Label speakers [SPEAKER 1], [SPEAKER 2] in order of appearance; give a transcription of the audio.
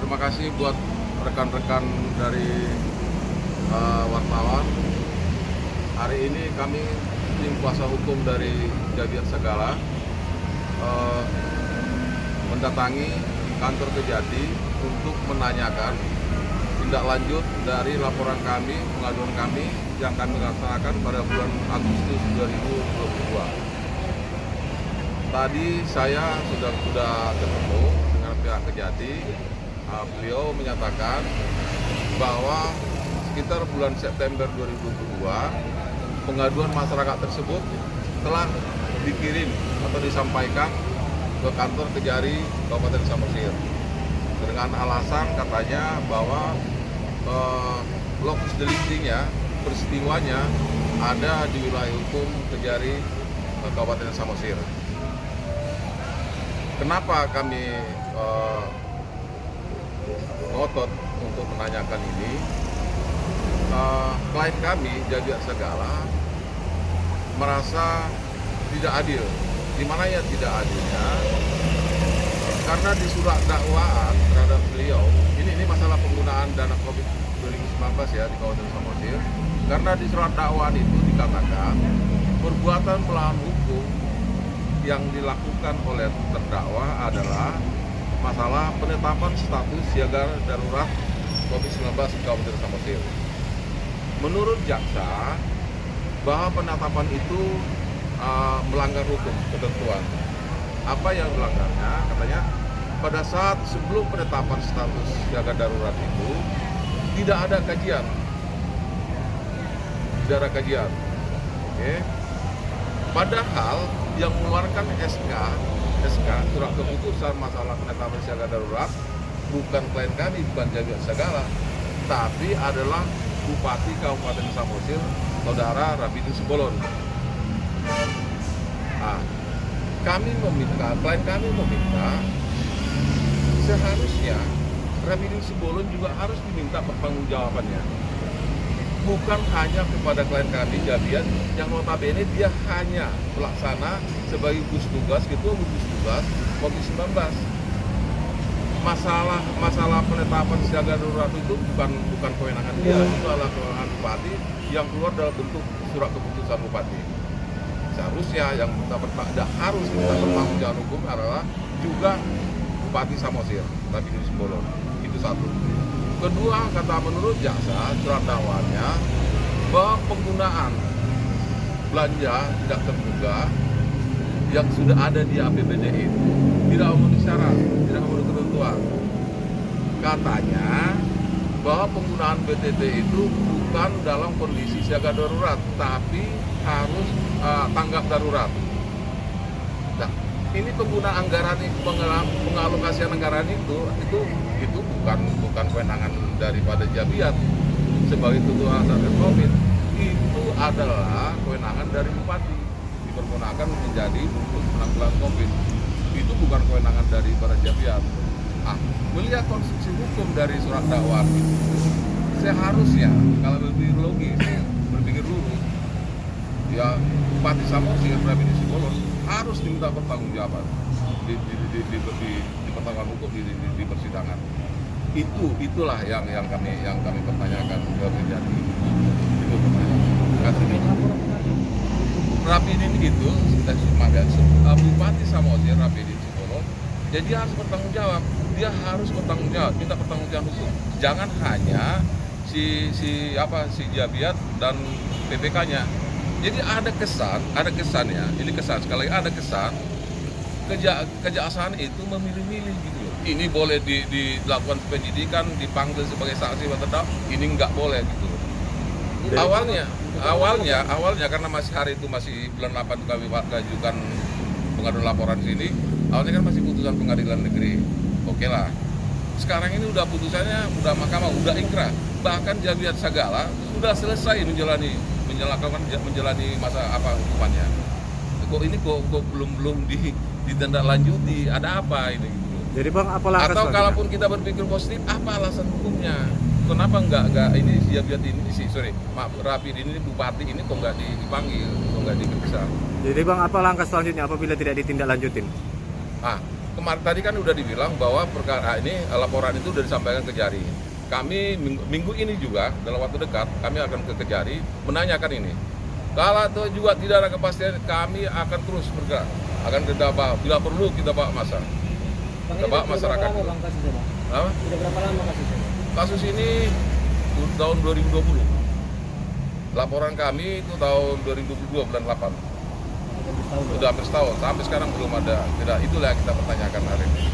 [SPEAKER 1] terima kasih buat rekan-rekan dari wartawan. Hari ini kami tim kuasa hukum dari Jabiat Segala mendatangi kantor Kejati untuk menanyakan tindak lanjut dari laporan kami, pengaduan kami yang kami laksanakan pada bulan Agustus 2022. Tadi saya sudah ketemu dengan pihak Kejati. Beliau menyatakan bahwa sekitar bulan September 2022 pengaduan masyarakat tersebut telah dikirim atau disampaikan ke kantor Kejari Kabupaten Samosir dengan alasan katanya bahwa lokus deliktinya, peristiwanya ada di wilayah hukum Kejari Kabupaten Samosir. Kenapa kami ngotot untuk menanyakan ini? Klien kami, Jabiat Segala, merasa tidak adil. Di mana ya tidak adilnya? Karena di surat dakwaan terhadap beliau, ini masalah penggunaan dana COVID 2019 ya di Kabupaten Samosir. Karena di surat dakwaan itu dikatakan perbuatan melawan hukum yang dilakukan oleh terdakwa adalah masalah penetapan status siaga darurat COVID-19 di Kabupaten Samosir. Menurut jaksa, bahwa penetapan itu melanggar hukum ketentuan. Apa yang melanggarnya? Katanya pada saat sebelum penetapan status siaga darurat itu tidak ada kajian. Tidak ada kajian. Oke. Padahal yang mengeluarkan SK surat keputusan masalah penetapan siaga darurat bukan klien kami, bukan Jabiat Segala, tapi adalah Bupati Kabupaten Samosir, Saudara Rapidin Simbolon. Nah, klien kami meminta seharusnya Rapidin Simbolon juga harus diminta pertanggungjawabannya. Bukan hanya kepada klien kami Jabiat yang notabene dia hanya pelaksana sebagai gugus tugas, ketua gugus tugas COVID-19. Masalah penetapan siaga darurat itu bukan kewenangan dia, itu adalah kewenangan bupati yang keluar dalam bentuk surat keputusan bupati. Seharusnya yang harus kita bertanggung hukum adalah juga Bupati Samosir, tapi di Simbolon. Itu satu. Kedua, kata menurut jaksa surat dakwaannya bahwa penggunaan belanja tidak terduga yang sudah ada di APBD itu tidak memenuhi syarat, tidak memenuhi ketentuan. Katanya bahwa penggunaan BTT itu bukan dalam kondisi siaga darurat, tapi harus tanggap darurat. Nah, ini penggunaan anggaran, pengalokasian anggaran itu bukan kewenangan daripada Jabiat sebagai tutupan satgas COVID. Itu adalah kewenangan dari bupati, dipergunakan menjadi untuk penanggulangan COVID. Itu bukan kewenangan dari para Jabiat. Melihat konstruksi hukum dari surat dakwaan itu, seharusnya kalau lebih logis, berpikir lurus, ya Bupati Samosir, Rapidin Simbolon harus diminta pertanggungjawaban di pertanggungjawaban hukum di persidangan. Itulah yang kami pertanyakan ke Kejati. Itu pertanyaan. Terima kasih. Rapidin itu Bupati Samosir, Rapidin Simbolon, jadi dia harus bertanggung jawab. Dia harus bertanggung jawab, minta pertanggungjawaban hukum. Jangan hanya si Jabiat dan PPK-nya. Jadi ada kesan ya. Ini kesan, sekali lagi ada kesan kejaksaan itu memilih-milih gitu loh. Ini boleh dilakukan penyidikan, dipanggil sebagai saksi atau terdakwa, ini nggak boleh gitu loh. Awalnya karena hari itu masih bulan 8 kami ajukan pengaduan laporan sini. Awalnya kan masih putusan pengadilan negeri. Oke lah. Sekarang ini udah putusannya, udah mahkamah, udah ingkrah. Bahkan Jabiat Segala sudah selesai menjalani masa hukumannya. Kok ini belum ditindaklanjuti? Ada apa ini gitu.
[SPEAKER 2] Jadi Bang, apa langkah
[SPEAKER 1] atau kalaupun kita berpikir positif, apa alasan hukumnya? Kenapa enggak ini Jabiat ini Rapidin ini bupati ini kok enggak dipanggil, kok enggak diperiksa?
[SPEAKER 2] Jadi Bang, apa langkah selanjutnya apabila tidak ditindaklanjutin?
[SPEAKER 1] tadi kan udah dibilang bahwa perkara ini, laporan itu sudah disampaikan ke Kejari. Kami minggu ini juga dalam waktu dekat kami akan ke Kejari menanyakan ini. Kalau itu juga tidak ada kepastian, kami akan terus bergerak. Akan kita bawa, bila perlu kita bawa masa. Kita bawa masyarakat.
[SPEAKER 2] Sudah berapa lama kasusnya?
[SPEAKER 1] Kasus ini tahun 2020. Laporan kami itu tahun 2022 bulan 8. Sudah hampir setahun. Sampai sekarang belum ada. Tidak, itulah yang kita pertanyakan hari ini.